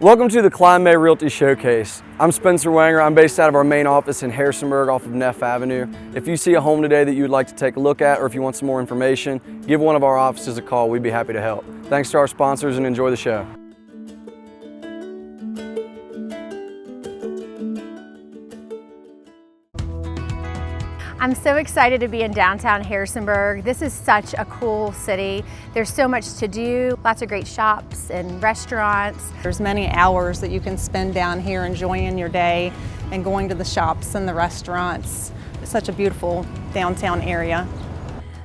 Welcome to the Kline May Realty Showcase. I'm Spencer Wanger. I'm based out of our main office in Harrisonburg off of Neff Avenue. If you see a home today that you would like to take a look at, or if you want some more information, give one of our offices a call. We'd be happy to help. Thanks to our sponsors and enjoy the show. I'm so excited to be in downtown Harrisonburg. This is such a cool city. There's so much to do, lots of great shops and restaurants. There's many hours that you can spend down here enjoying your day and going to the shops and the restaurants. It's such a beautiful downtown area.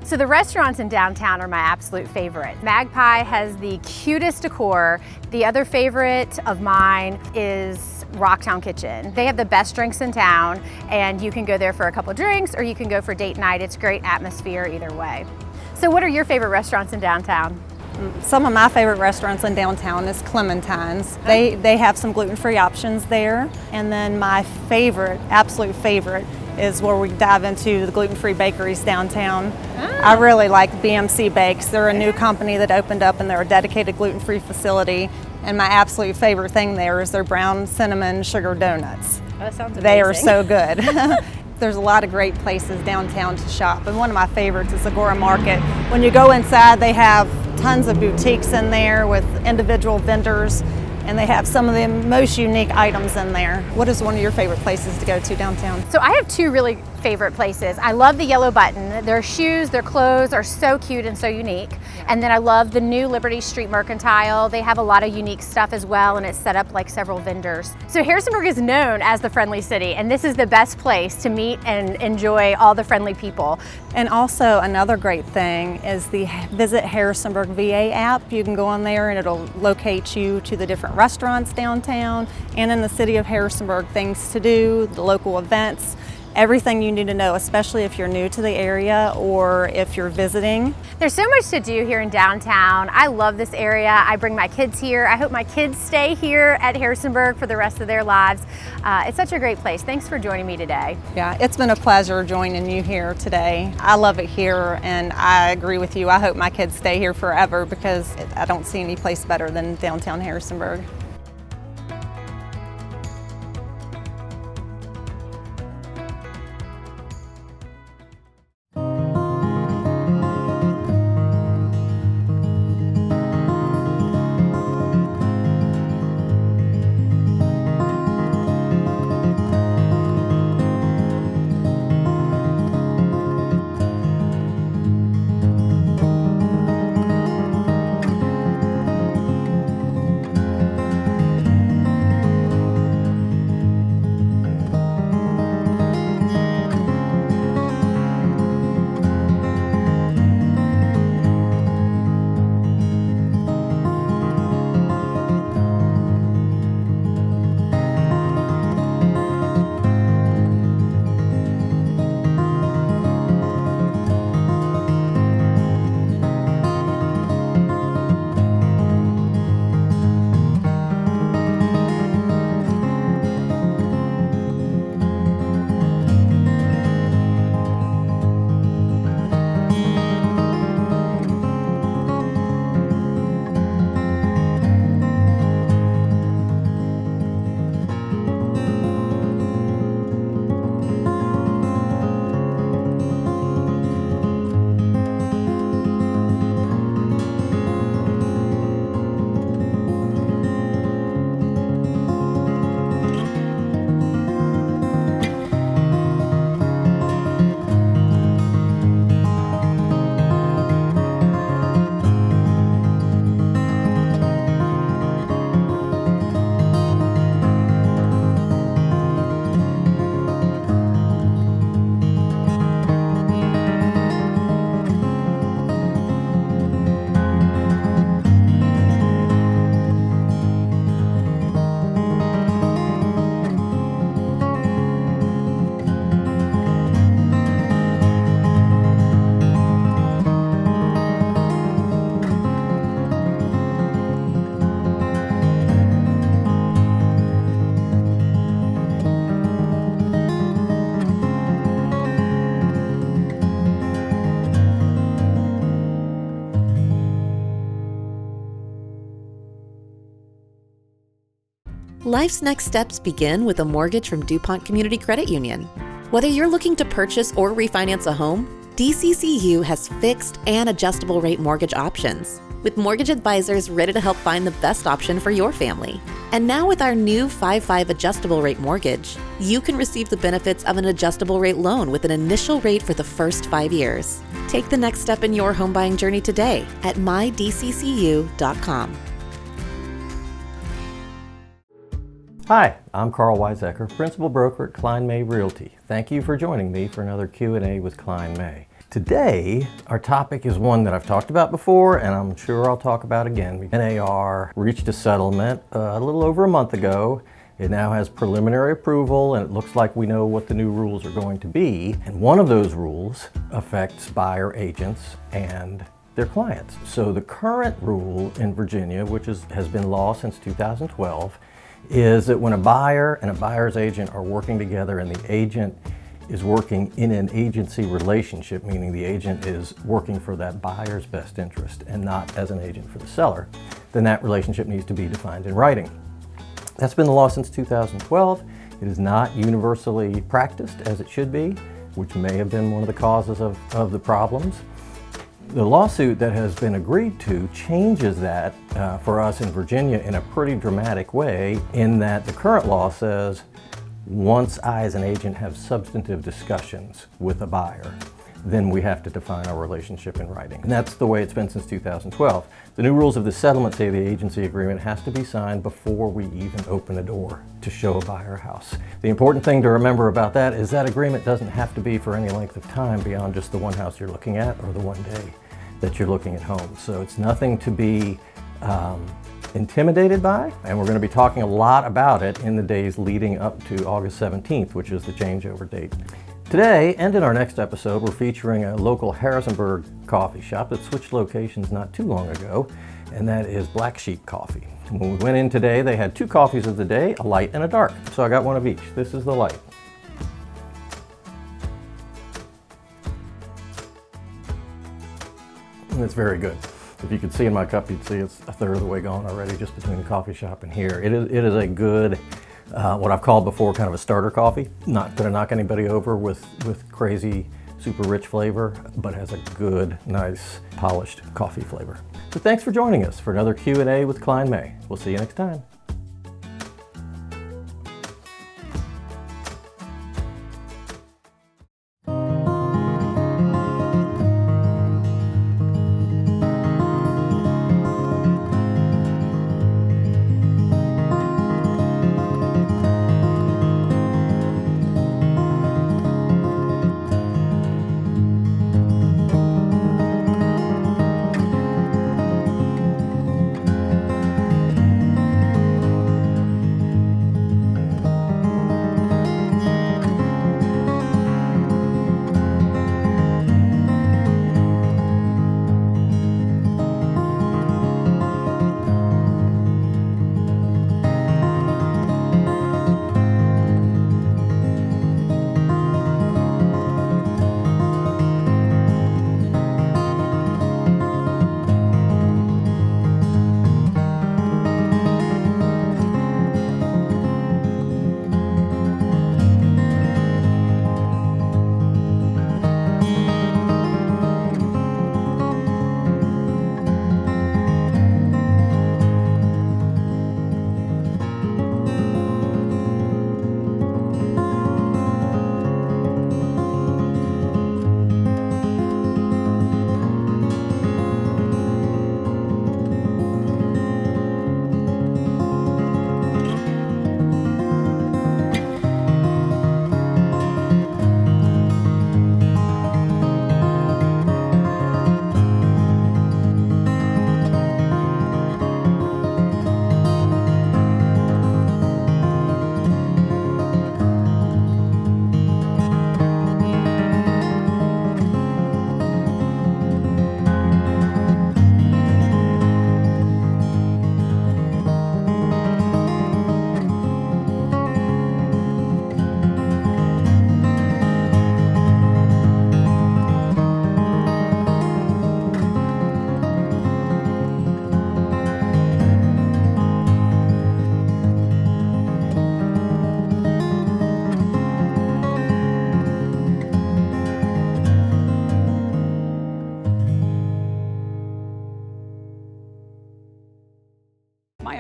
So the restaurants in downtown are my absolute favorite. Magpie has the cutest decor. The other favorite of mine is Rocktown Kitchen. They have the best drinks in town, and you can go there for a couple drinks or you can go for date night. It's great atmosphere either way. So what are your favorite restaurants in downtown? Some of my favorite restaurants in downtown is Clementine's. They have some gluten-free options there. And then my favorite, absolute favorite, is where we dive into the gluten-free bakeries downtown. I really like BMC Bakes. They're a new company that opened up and they're a dedicated gluten-free facility. And my absolute favorite thing there is their brown cinnamon sugar donuts. Oh, that sounds amazing. They are so good. There's a lot of great places downtown to shop, and one of my favorites is Agora Market. When you go inside, they have tons of boutiques in there with individual vendors, and they have some of the most unique items in there. What is one of your favorite places to go to downtown? So I have two really favorite places. I love the Yellow Button. Their shoes, their clothes are so cute and so unique. And then I love the new Liberty Street Mercantile. They have a lot of unique stuff as well, and it's set up like several vendors. So Harrisonburg is known as the friendly city, and this is the best place to meet and enjoy all the friendly people. And also another great thing is the Visit Harrisonburg VA app. You can go on there and it'll locate you to the different restaurants downtown and in the city of Harrisonburg, things to do, the local events, everything you need to know, especially if you're new to the area or if you're visiting. There's so much to do here in downtown. I love this area. I bring my kids here. I hope my kids stay here at Harrisonburg for the rest of their lives. It's such a great place. Thanks for joining me today. Yeah, it's been a pleasure joining you here today. I love it here, and I agree with you. I hope my kids stay here forever because I don't see any place better than downtown Harrisonburg. Life's next steps begin with a mortgage from DuPont Community Credit Union. Whether you're looking to purchase or refinance a home, DCCU has fixed and adjustable rate mortgage options, with mortgage advisors ready to help find the best option for your family. And now with our new 5/5 adjustable rate mortgage, you can receive the benefits of an adjustable rate loan with an initial rate for the first 5 years. Take the next step in your home buying journey today at mydccu.com. Hi, I'm Karl Waizecker, Principal Broker at Kline May Realty. Thank you for joining me for another Q&A with Kline May. Today, our topic is one that I've talked about before, and I'm sure I'll talk about again. NAR reached a settlement a little over a month ago. It now has preliminary approval, and it looks like we know what the new rules are going to be. And one of those rules affects buyer agents and their clients. So the current rule in Virginia, which has been law since 2012, is that when a buyer and a buyer's agent are working together and the agent is working in an agency relationship, meaning the agent is working for that buyer's best interest and not as an agent for the seller, then that relationship needs to be defined in writing. That's been the law since 2012. It is not universally practiced as it should be, which may have been one of the causes of the problems. The lawsuit that has been agreed to changes that for us in Virginia in a pretty dramatic way, in that the current law says once I as an agent have substantive discussions with a buyer, then we have to define our relationship in writing. And that's the way it's been since 2012. The new rules of the settlement say the agency agreement has to be signed before we even open a door to show a buyer a house. The important thing to remember about that is that agreement doesn't have to be for any length of time beyond just the one house you're looking at or the one day that you're looking at home. So it's nothing to be intimidated by, and we're going to be talking a lot about it in the days leading up to August 17th, which is the changeover date. Today, and in our next episode, we're featuring a local Harrisonburg coffee shop that switched locations not too long ago, and that is Black Sheep Coffee. When we went in today, they had two coffees of the day, a light and a dark. So I got one of each. This is the light. And it's very good. If you could see in my cup, you'd see it's a third of the way gone already just between the coffee shop and here. It is a good, what I've called before, kind of a starter coffee. Not gonna knock anybody over with crazy, super rich flavor, but has a good, nice, polished coffee flavor. So thanks for joining us for another Q&A with Kline May. We'll see you next time.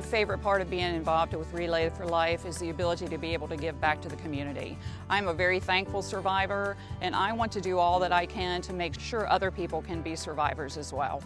favorite part of being involved with Relay for Life is the ability to be able to give back to the community. I'm a very thankful survivor, and I want to do all that I can to make sure other people can be survivors as well.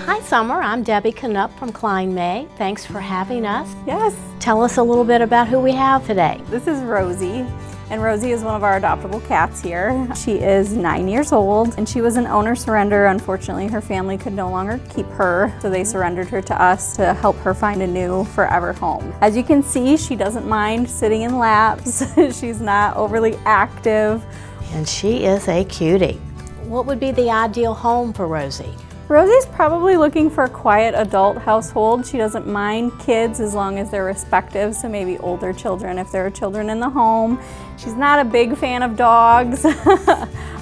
Hi Summer, I'm Debbie Knupp from Kline May. Thanks for having us. Yes, Tell us a little bit about who we have today. this is Rosie, and Rosie is one of our adoptable cats here. She is 9 years old, and she was an owner surrender. Unfortunately, her family could no longer keep her, so they surrendered her to us to help her find a new forever home. As you can see, she doesn't mind sitting in laps. She's not overly active. And she is a cutie. What would be the ideal home for Rosie? Rosie's probably looking for a quiet adult household. She doesn't mind kids as long as they're respective, so maybe older children if there are children in the home. She's not a big fan of dogs.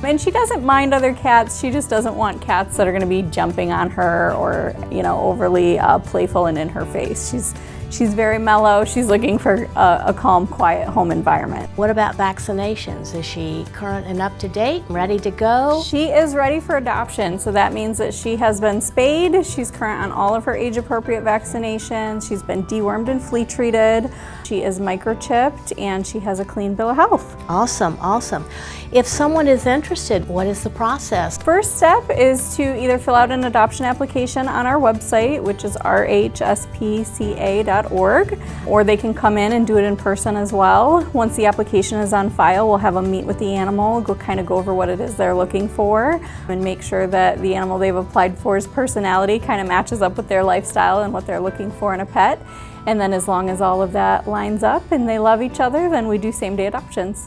And she doesn't mind other cats. She just doesn't want cats that are going to be jumping on her or, overly playful and in her face. She's very mellow. She's looking for a calm, quiet home environment. What about vaccinations? Is she current and up to date, ready to go? She is ready for adoption, so that means that she has been spayed. She's current on all of her age-appropriate vaccinations. She's been dewormed and flea treated. She is microchipped, and she has a clean bill of health. Awesome, awesome. If someone is interested, what is the process? First step is to either fill out an adoption application on our website, which is rhspca.org, or they can come in and do it in person as well. Once the application is on file, we'll have a meet with the animal, go over what it is they're looking for, and make sure that the animal they've applied for's personality kind of matches up with their lifestyle and what they're looking for in a pet. And then as long as all of that lines up and they love each other, then we do same-day adoptions.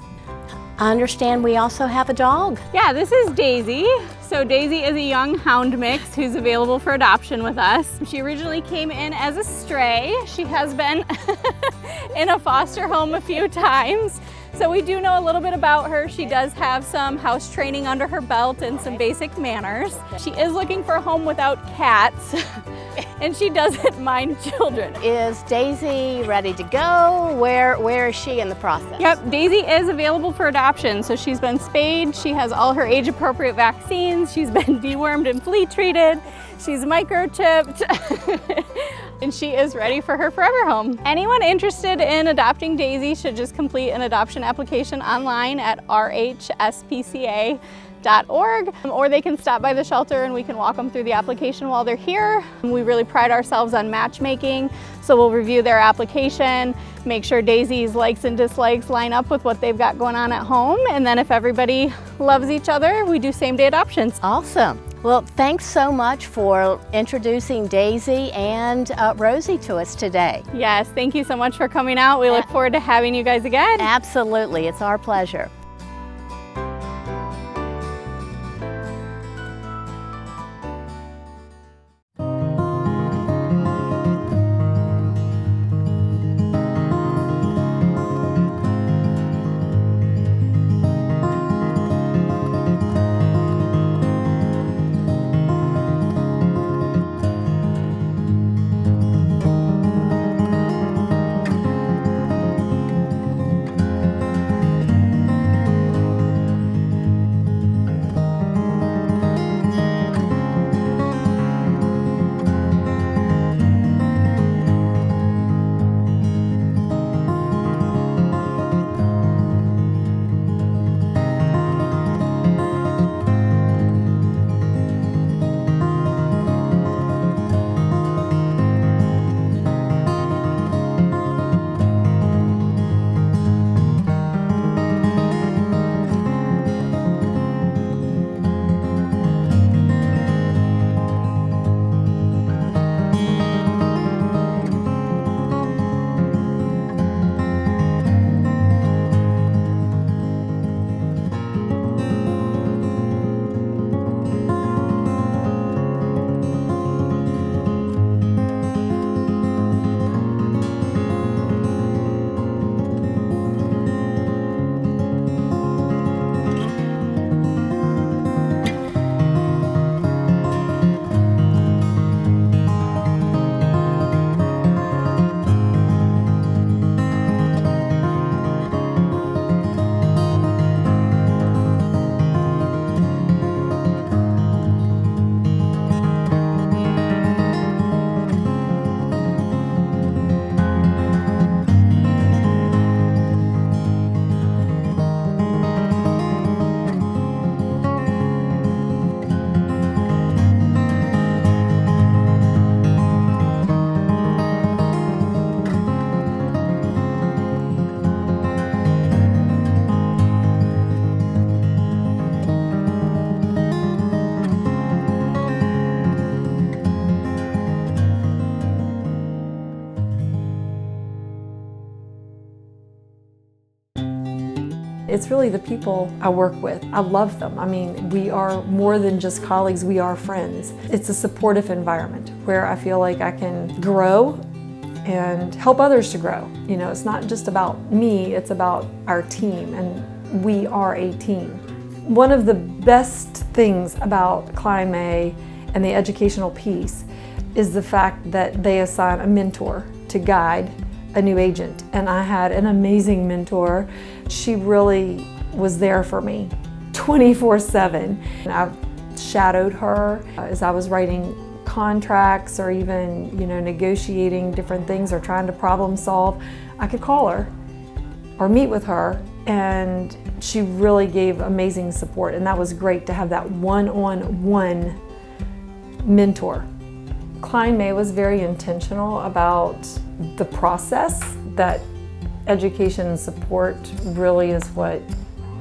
I understand we also have a dog. Yeah, this is Daisy. So Daisy is a young hound mix who's available for adoption with us. She originally came in as a stray. She has been in a foster home a few times. So we do know a little bit about her. She does have some house training under her belt and some basic manners. She is looking for a home without cats, and she doesn't mind children. Is Daisy ready to go? Where is she in the process? Yep, Daisy is available for adoption. So she's been spayed, she has all her age-appropriate vaccines, she's been dewormed and flea treated, she's microchipped, and she is ready for her forever home. Anyone interested in adopting Daisy should just complete an adoption application online at rhspca.org, or they can stop by the shelter and we can walk them through the application while they're here. We really pride ourselves on matchmaking, so we'll review their application, make sure Daisy's likes and dislikes line up with what they've got going on at home, and then if everybody loves each other, we do same-day adoptions. Awesome. Well, thanks so much for introducing Daisy and Rosie to us today. Yes, thank you so much for coming out. We look forward to having you guys again. Absolutely, it's our pleasure. It's really the people I work with. I love them. I mean, we are more than just colleagues, we are friends. It's a supportive environment where I feel like I can grow and help others to grow. You know, it's not just about me, it's about our team, and we are a team. One of the best things about Kline May and the educational piece is the fact that they assign a mentor to guide a new agent, and I had an amazing mentor. She really was there for me 24/7. And I shadowed her as I was writing contracts or even, negotiating different things or trying to problem solve. I could call her or meet with her, and she really gave amazing support, and that was great to have that one-on-one mentor. Kline May was very intentional about the process. That education and support really is what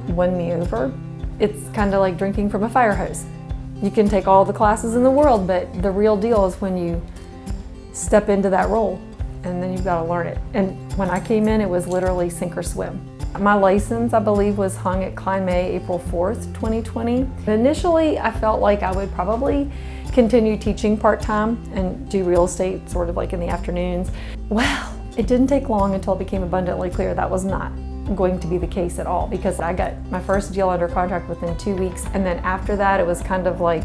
won me over. It's kind of like drinking from a fire hose. You can take all the classes in the world, but the real deal is when you step into that role, and then you've got to learn it. And when I came in, it was literally sink or swim. My license, I believe, was hung at Kline May April 4th, 2020. Initially, I felt like I would probably continue teaching part-time and do real estate sort of like in the afternoons. Well, it didn't take long until it became abundantly clear that was not going to be the case at all, because I got my first deal under contract within 2 weeks, and then after that it was kind of like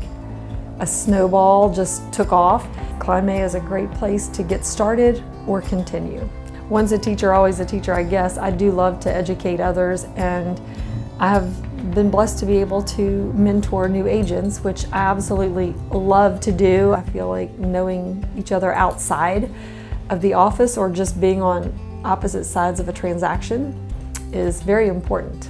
a snowball just took off. Kline May is a great place to get started or continue. Once a teacher, always a teacher, I guess. I do love to educate others, and I have been blessed to be able to mentor new agents, which I absolutely love to do. I feel like knowing each other outside of the office or just being on opposite sides of a transaction is very important.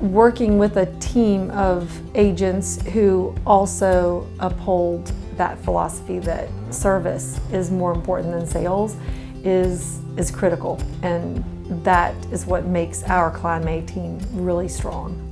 Working with a team of agents who also uphold that philosophy that service is more important than sales is critical, and that is what makes our Kline May team really strong.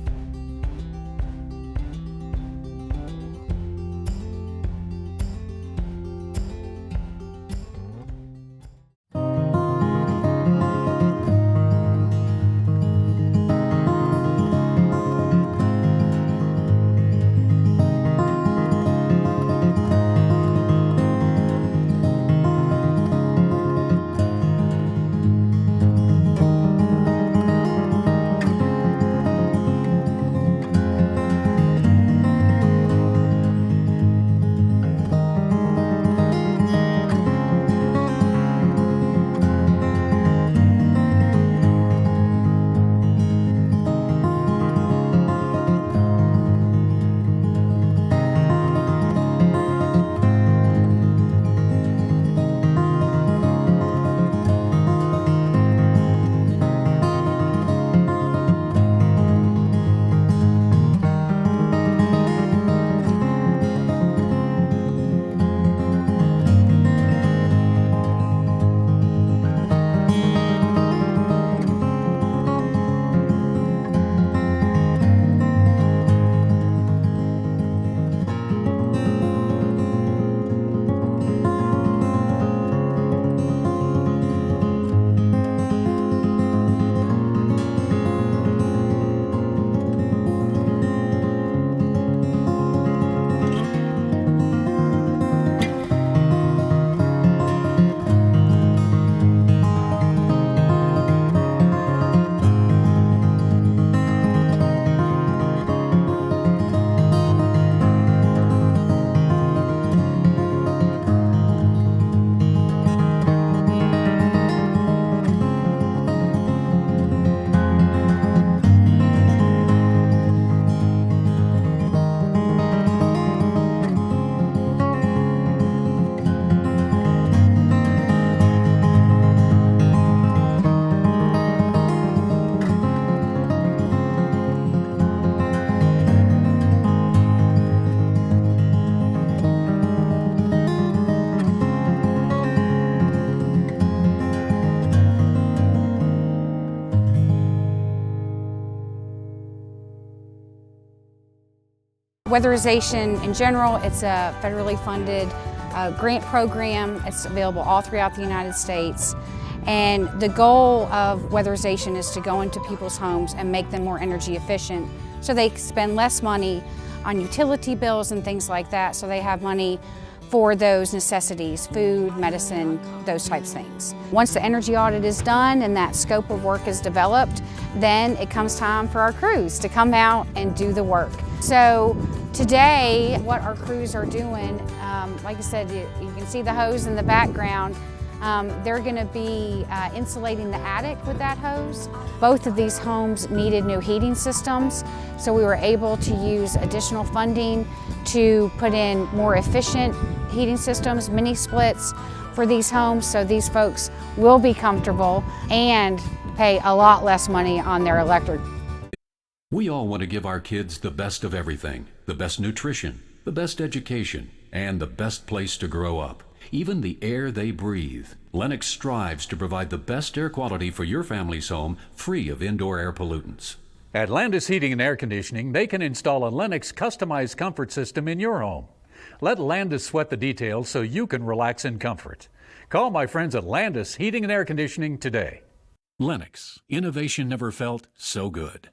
Weatherization in general, it's a federally funded grant program. It's available all throughout the United States. And the goal of weatherization is to go into people's homes and make them more energy efficient so they spend less money on utility bills and things like that, so they have money for those necessities, food, medicine, those types of things. Once the energy audit is done and that scope of work is developed, then it comes time for our crews to come out and do the work. So today, what our crews are doing, like I said, you can see the hose in the background. They're going to be insulating the attic with that hose. Both of these homes needed new heating systems, so we were able to use additional funding to put in more efficient heating systems, mini splits for these homes, so these folks will be comfortable and pay a lot less money on their electric. We all want to give our kids the best of everything, the best nutrition, the best education, and the best place to grow up. Even the air they breathe. Lennox strives to provide the best air quality for your family's home, free of indoor air pollutants. At Landis Heating and Air Conditioning, they can install a Lennox customized comfort system in your home. Let Landis sweat the details so you can relax in comfort. Call my friends at Landis Heating and Air Conditioning today. Lennox, innovation never felt so good.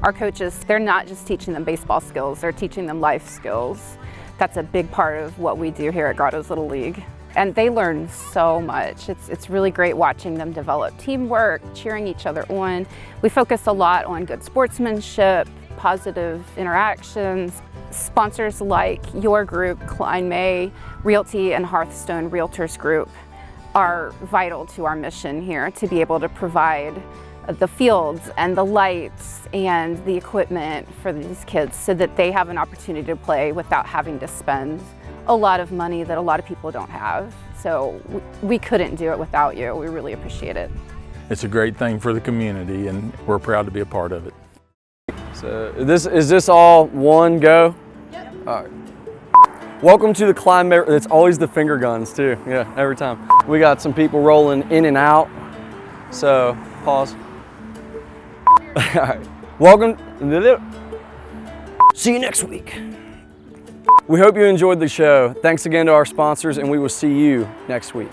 Our coaches, they're not just teaching them baseball skills, they're teaching them life skills. That's a big part of what we do here at Grotto's Little League. And they learn so much. It's really great watching them develop teamwork, cheering each other on. We focus a lot on good sportsmanship, positive interactions. Sponsors like your group, Kline May Realty and Hearthstone Realtors Group, are vital to our mission here to be able to provide the fields and the lights and the equipment for these kids so that they have an opportunity to play without having to spend a lot of money that a lot of people don't have. So we couldn't do it without you. We really appreciate it. It's a great thing for the community and we're proud to be a part of it. So is this all one go? Yep. All right. Welcome to the Kline May. It's always the finger guns too. Yeah, every time. We got some people rolling in and out. So pause. All right. Welcome. See you next week. We hope you enjoyed the show. Thanks again to our sponsors, and we will see you next week.